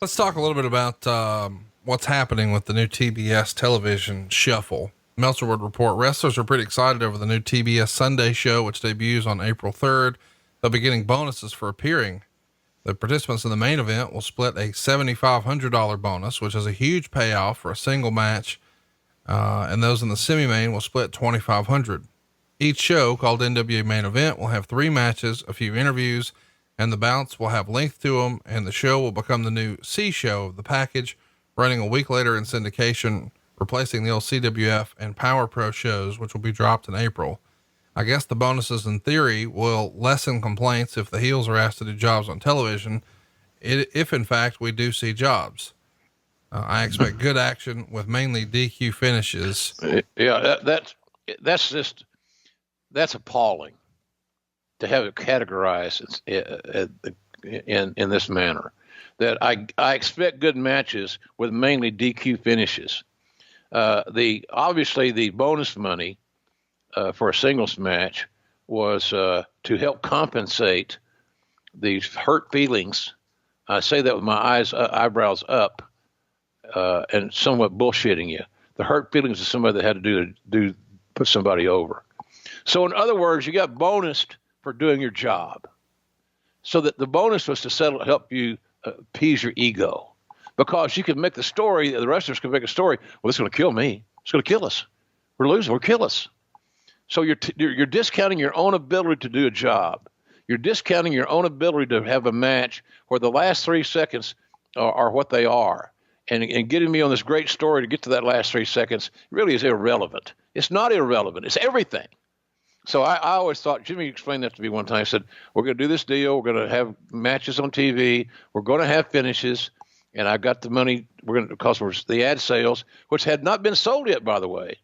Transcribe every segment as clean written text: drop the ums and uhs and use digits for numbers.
Let's talk a little bit about what's happening with the new TBS television shuffle. Meltzer would report wrestlers are pretty excited over the new TBS Sunday show, which debuts on April 3rd. They'll be getting bonuses for appearing. The participants in the main event will split a $7,500 bonus, which is a huge payoff for a single match. And those in the semi-main will split 2,500. Each show, called NWA Main Event, will have 3 matches, a few interviews, and the bouts will have length to them, and the show will become the new C show of the package, running a week later in syndication, replacing the old CWF and Power Pro shows, which will be dropped in April. I guess the bonuses in theory will lessen complaints if the heels are asked to do jobs on television, if in fact we do see jobs. I expect good action with mainly DQ finishes. Yeah, that's appalling to have it categorized in this manner. That I expect good matches with mainly DQ finishes. Obviously the bonus money for a singles match was to help compensate these hurt feelings. I say that with my eyebrows up, and somewhat bullshitting you. The hurt feelings of somebody that had to put somebody over. So in other words, you got bonused for doing your job. So that the bonus was to help you appease your ego, because you can make the story. The wrestlers can make a story. Well, this is going to kill me. It's going to kill us. We're losing. We'll kill us. So you're discounting your own ability to do a job. You're discounting your own ability to have a match where the last 3 seconds are what they are. And getting me on this great story to get to that last 3 seconds really is irrelevant. It's not irrelevant. It's everything. So I always thought, Jimmy explained that to me one time. He said, we're going to do this deal. We're going to have matches on TV. We're going to have finishes. And I got the money. Because the ad sales, which had not been sold yet, by the way,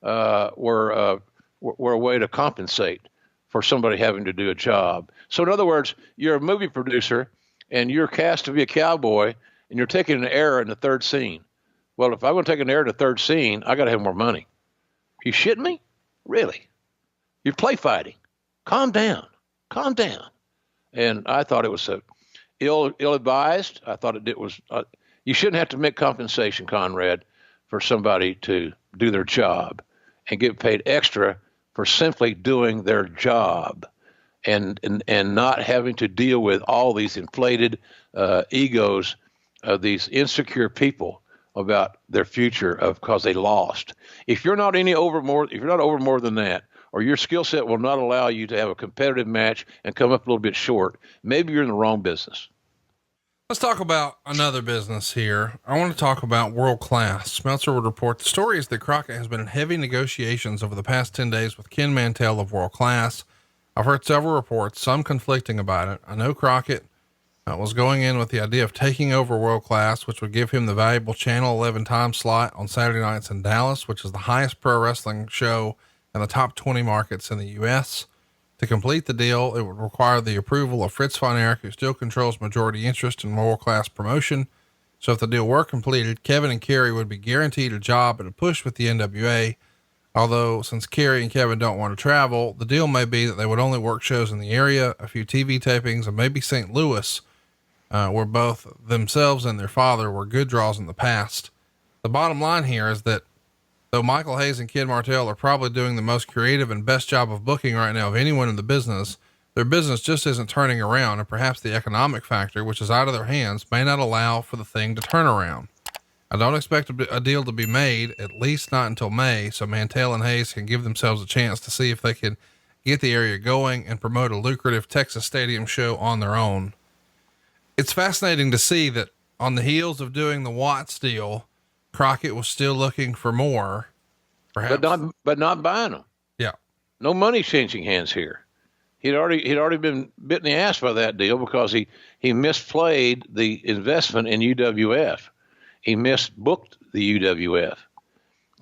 were a way to compensate for somebody having to do a job. So in other words, you're a movie producer and you're cast to be a cowboy, and you're taking an error in the third scene. Well, if I'm going to take an error in the third scene, I got to have more money. You shitting me? Really? You're play fighting. Calm down. Calm down. And I thought it was ill-advised. I thought it was, you shouldn't have to make compensation, Conrad, for somebody to do their job and get paid extra for simply doing their job and not having to deal with all these inflated egos of these insecure people about their future because they lost. If you're not over more than that, or your skill set will not allow you to have a competitive match and come up a little bit short, maybe you're in the wrong business. Let's talk about another business here. I want to talk about World Class. Meltzer would report the story is that Crockett has been in heavy negotiations over the past 10 days with Ken Mantell of World Class. I've heard several reports, some conflicting about it. I know Crockett was going in with the idea of taking over World Class, which would give him the valuable Channel 11 time slot on Saturday nights in Dallas, which is the highest pro wrestling show in the top 20 markets in the U.S. To complete the deal, it would require the approval of Fritz von Erich, who still controls majority interest in World Class promotion. So if the deal were completed, Kevin and Kerry would be guaranteed a job and a push with the NWA. Although since Kerry and Kevin don't want to travel, the deal may be that they would only work shows in the area, a few TV tapings, and maybe St. Louis, where both themselves and their father were good draws in the past. The bottom line here is that though Michael Hayes and Ken Martell are probably doing the most creative and best job of booking right now of anyone in the business, their business just isn't turning around, and perhaps the economic factor, which is out of their hands, may not allow for the thing to turn around. I don't expect a deal to be made, at least not until May, so Mantell and Hayes can give themselves a chance to see if they can get the area going and promote a lucrative Texas Stadium show on their own. It's fascinating to see that on the heels of doing the Watts deal, Crockett was still looking for more, perhaps, but not buying them. Yeah. No money changing hands here. He'd already been bit in the ass by that deal because he misplayed the investment in UWF. He misbooked the UWF,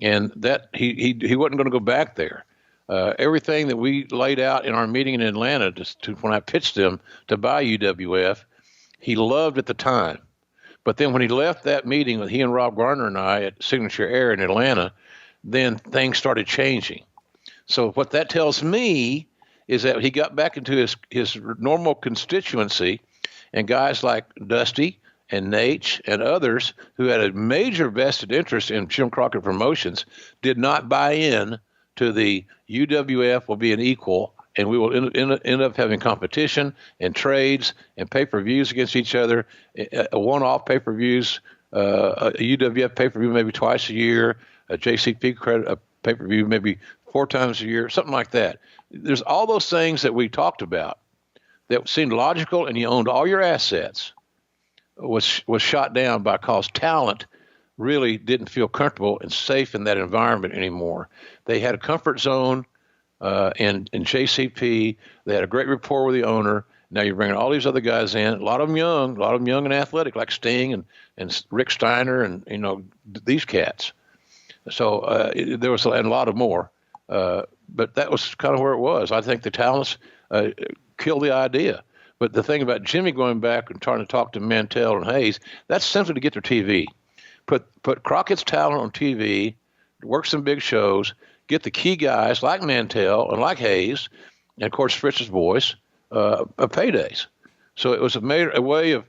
and that he wasn't going to go back there. Everything that we laid out in our meeting in Atlanta when I pitched him to buy UWF, he loved at the time. But then when he left that meeting with he and Rob Garner and I at Signature Air in Atlanta, then things started changing. So what that tells me is that he got back into his normal constituency, and guys like Dusty and Nate and others who had a major vested interest in Jim Crockett Promotions did not buy in to the UWF will be an equal, and we will end up having competition and trades and pay-per-views against each other, one-off pay-per-views, a UWF pay-per-view maybe twice a year, a JCP credit a pay-per-view maybe 4 times a year, something like that. There's all those things that we talked about that seemed logical, and you owned all your assets, was shot down because talent really didn't feel comfortable and safe in that environment anymore. They had a comfort zone in JCP. They had a great rapport with the owner. Now you're bringing all these other guys in, a lot of them young and athletic, like Sting and Rick Steiner and these cats. So there was a lot of more, but that was kind of where it was. I think the talents killed the idea. But the thing about Jimmy going back and trying to talk to Mantell and Hayes, that's simply to get their TV. Put Crockett's talent on TV, work some big shows, get the key guys like Mantell and like Hayes, and of course Fritz's voice, paydays. So it was a way of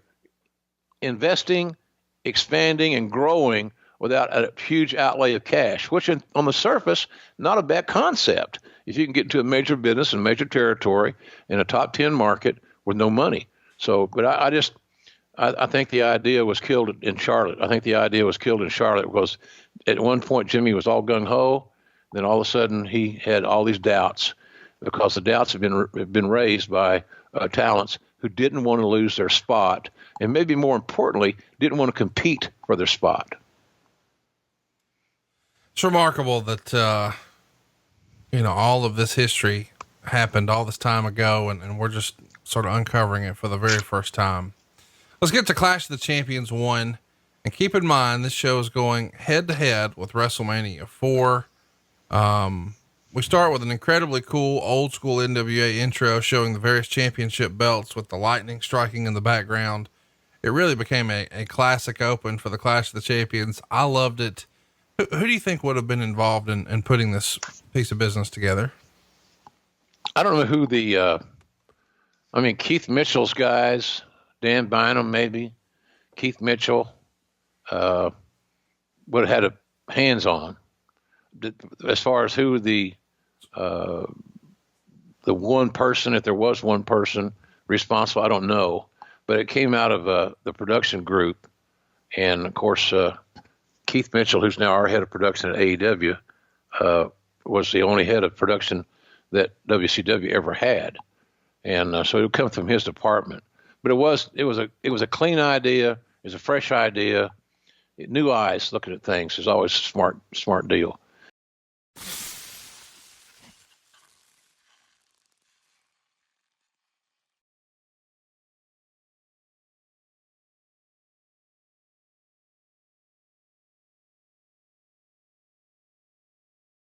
investing, expanding, and growing without a huge outlay of cash, which on the surface, not a bad concept. If you can get into a major business and major territory in a top 10 market with no money. So, but I think the idea was killed in Charlotte. I think the idea was killed in Charlotte because at one point Jimmy was all gung-ho. Then all of a sudden he had all these doubts because the doubts have been raised by talents who didn't want to lose their spot, and maybe more importantly, didn't want to compete for their spot. It's remarkable that, all of this history happened all this time ago, and we're just sort of uncovering it for the very first time. Let's get to Clash of the Champions 1, and keep in mind, this show is going head to head with WrestleMania 4. We start with an incredibly cool old school NWA intro showing the various championship belts with the lightning striking in the background. It really became a classic open for the Clash of the Champions. I loved it. Who do you think would have been involved in putting this piece of business together? I don't know who Keith Mitchell's guys, Dan Bynum, maybe Keith Mitchell, would have had a hands on as far as who the one person, if there was one person responsible, I don't know, but it came out of the production group. And of course, Keith Mitchell, who's now our head of production at AEW, was the only head of production that WCW ever had. And so it would come from his department, but it was a clean idea. It was a fresh idea. New eyes looking at things is always a smart deal.